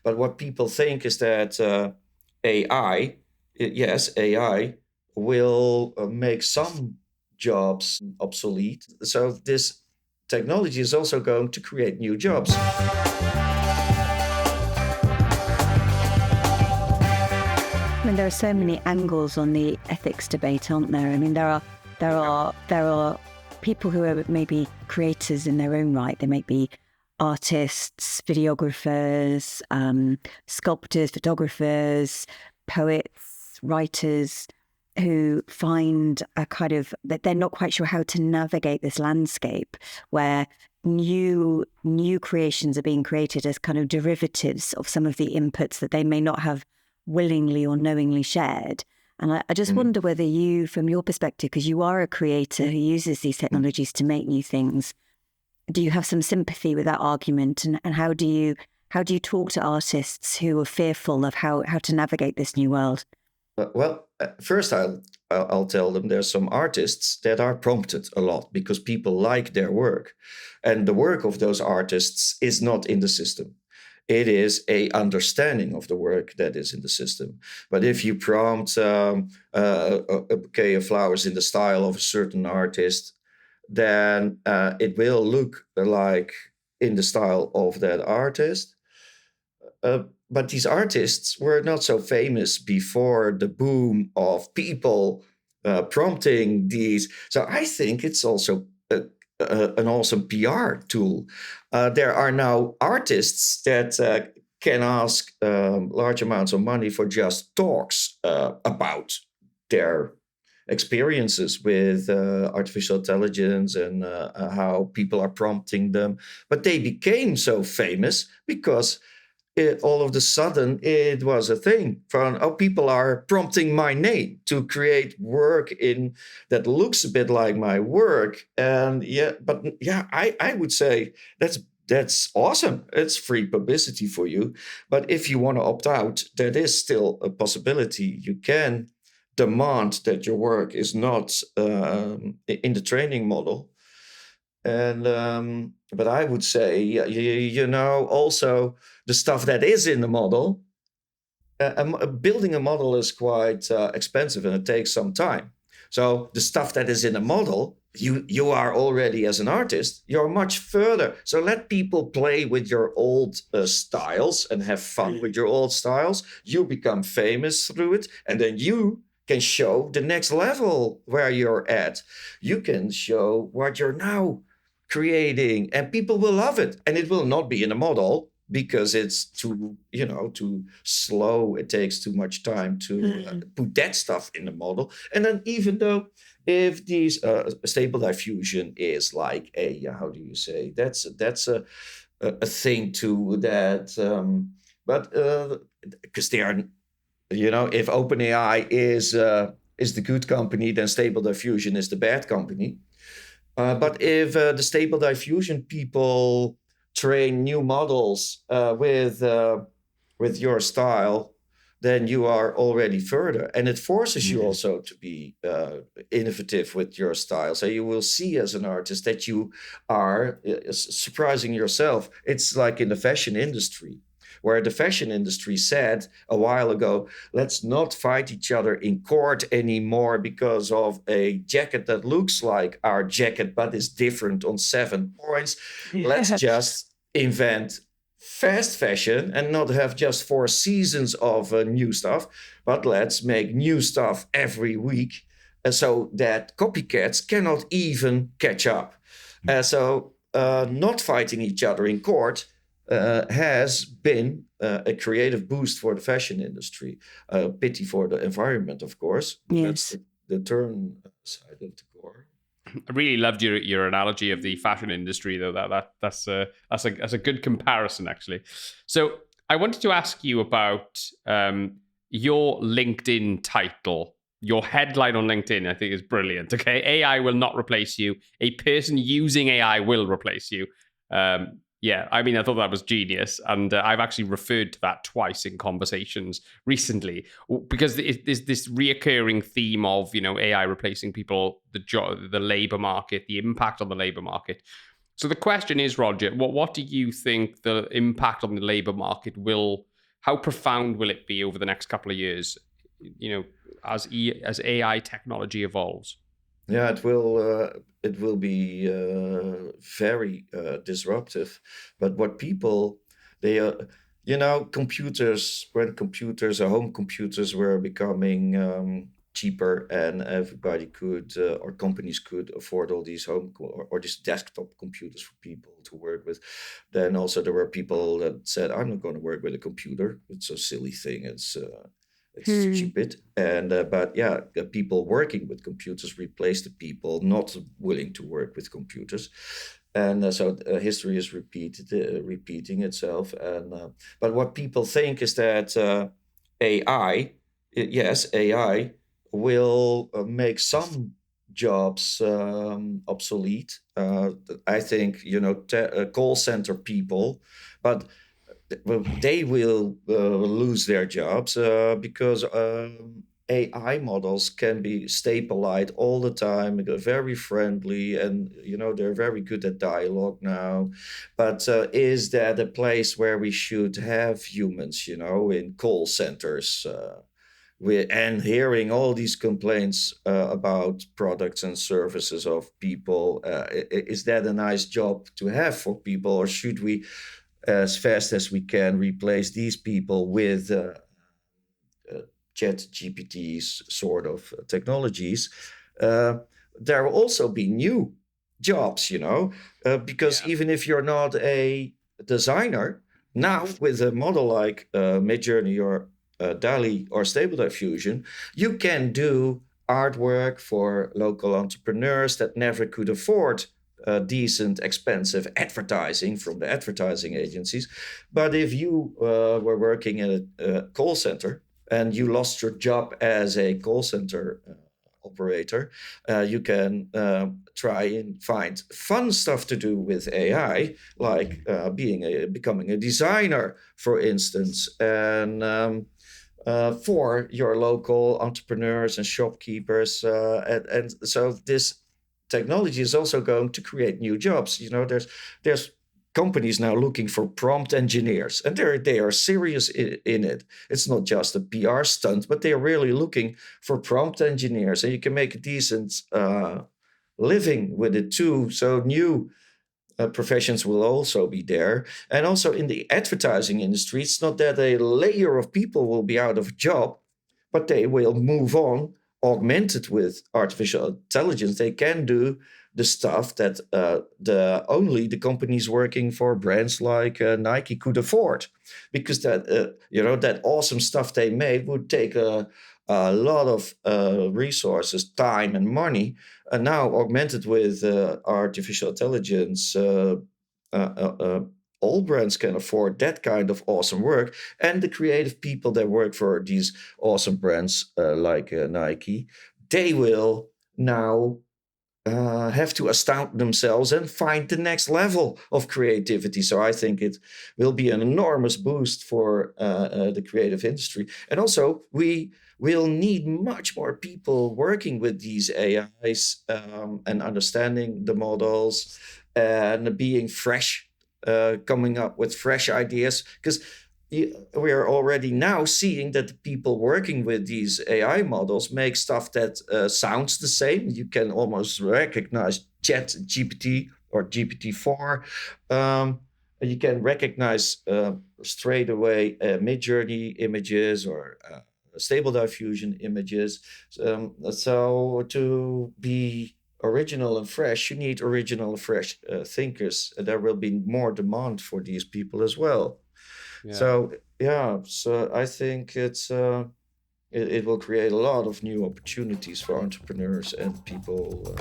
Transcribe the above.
But what people think is that AI, yes, AI will make some jobs obsolete. So this technology is also going to create new jobs. I mean, there are so many angles on the ethics debate, aren't there? I mean, there are people who are maybe creators in their own right. They might be artists, videographers, sculptors, photographers, poets, writers, who find a kind of that they're not quite sure how to navigate this landscape where new creations are being created as kind of derivatives of some of the inputs that they may not have willingly or knowingly shared. And I just wonder whether you, from your perspective, because you are a creator who uses these technologies to make new things, do you have some sympathy with that argument? And how do you talk to artists who are fearful of how to navigate this new world? First I'll tell them there's some artists that are prompted a lot because people like their work. And the work of those artists is not in the system. It is a understanding of the work that is in the system. But if you prompt a bouquet of flowers in the style of a certain artist, then it will look like in the style of that artist. But these artists were not so famous before the boom of people prompting these. So I think it's also an awesome PR tool. There are now artists that can ask large amounts of money for just talks about their experiences with artificial intelligence and how people are prompting them. But they became so famous because all of a sudden it was a thing from people are prompting my name to create work in that looks a bit like my work. And I would say that's awesome. It's free publicity for you. But if you want to opt out, there is still a possibility. You can demand that your work is not in the training model. And but I would say, also the stuff that is in the model, building a model is quite expensive and it takes some time. So the stuff that is in a model, you are already as an artist, you're much further. So let people play with your old styles and have fun with your old styles. You become famous through it, and then you can show the next level where you're at. You can show what you're now creating, and people will love it. And it will not be in a model because it's too slow. It takes too much time to put that stuff in the model. And then even though if these stable diffusion is like how do you say, that's a thing too that, but because they are, if OpenAI is the good company, then Stable Diffusion is the bad company. But if the Stable Diffusion people train new models with your style, then you are already further. And it forces you also to be innovative with your style. So you will see as an artist that you are surprising yourself. It's like in the fashion industry, where the fashion industry said a while ago, let's not fight each other in court anymore because of a jacket that looks like our jacket but is different on 7 points. Let's just invent fast fashion and not have just 4 seasons of new stuff, but let's make new stuff every week so that copycats cannot even catch up. So not fighting each other in court has been a creative boost for the fashion industry. Pity for the environment, of course. Yes. That's the turn side of the core. I really loved your analogy of the fashion industry, though. That's a good comparison, actually. So I wanted to ask you about your LinkedIn title. Your headline on LinkedIn, I think, is brilliant. Okay, AI will not replace you. A person using AI will replace you. Yeah, I mean, I thought that was genius. And I've actually referred to that twice in conversations recently because there's this reoccurring theme of, AI replacing people, the labor market, the impact on the labor market. So the question is, Rodger, what do you think the impact on the labor market how profound will it be over the next couple of years, as AI technology evolves? Yeah, it will be very disruptive. But what people they computers, when computers or home computers were becoming cheaper, and everybody could or companies could afford all these or these desktop computers for people to work with, then also there were people that said, I'm not going to work with a computer, it's a silly thing, it's stupid. And but yeah, the people working with computers replaced the people not willing to work with computers. And so history is repeating itself. And but what people think is that AI, yes, AI will make some jobs obsolete. I think call center people, but they will lose their jobs because AI models can be stabilized all the time. They're very friendly, and they're very good at dialogue now. But is that a place where we should have humans? In call centers, and hearing all these complaints about products and services of people, is that a nice job to have for people, or should we, as fast as we can, replace these people with ChatGPT's sort of technologies? There will also be new jobs, because even if you're not a designer, now with a model like Midjourney or dall-e or Stable Diffusion, you can do artwork for local entrepreneurs that never could afford decent, expensive advertising from the advertising agencies. But if you were working at a call center and you lost your job as a call center operator, you can try and find fun stuff to do with AI, like becoming a designer, for instance, and for your local entrepreneurs and shopkeepers. And so this technology is also going to create new jobs. There's companies now looking for prompt engineers, and they are serious in it. It's not just a PR stunt, but they are really looking for prompt engineers, and you can make a decent living with it too. So new professions will also be there. And also in the advertising industry, it's not that a layer of people will be out of a job, but they will move on, augmented with artificial intelligence. They can do the stuff that only the companies working for brands like Nike could afford, because that awesome stuff they made would take a lot of resources, time, and money. And now augmented with artificial intelligence, all brands can afford that kind of awesome work. And the creative people that work for these awesome brands like Nike, they will now have to astound themselves and find the next level of creativity. So I think it will be an enormous boost for the creative industry. And also, we will need much more people working with these AIs and understanding the models and being fresh, coming up with fresh ideas, because we are already now seeing that the people working with these AI models make stuff that sounds the same. You can almost recognize ChatGPT or GPT-4. You can recognize straight away Midjourney images or Stable Diffusion images. So to be original and fresh, you need original and fresh thinkers. There will be more demand for these people as well. Yeah. So I think it will create a lot of new opportunities for entrepreneurs and people.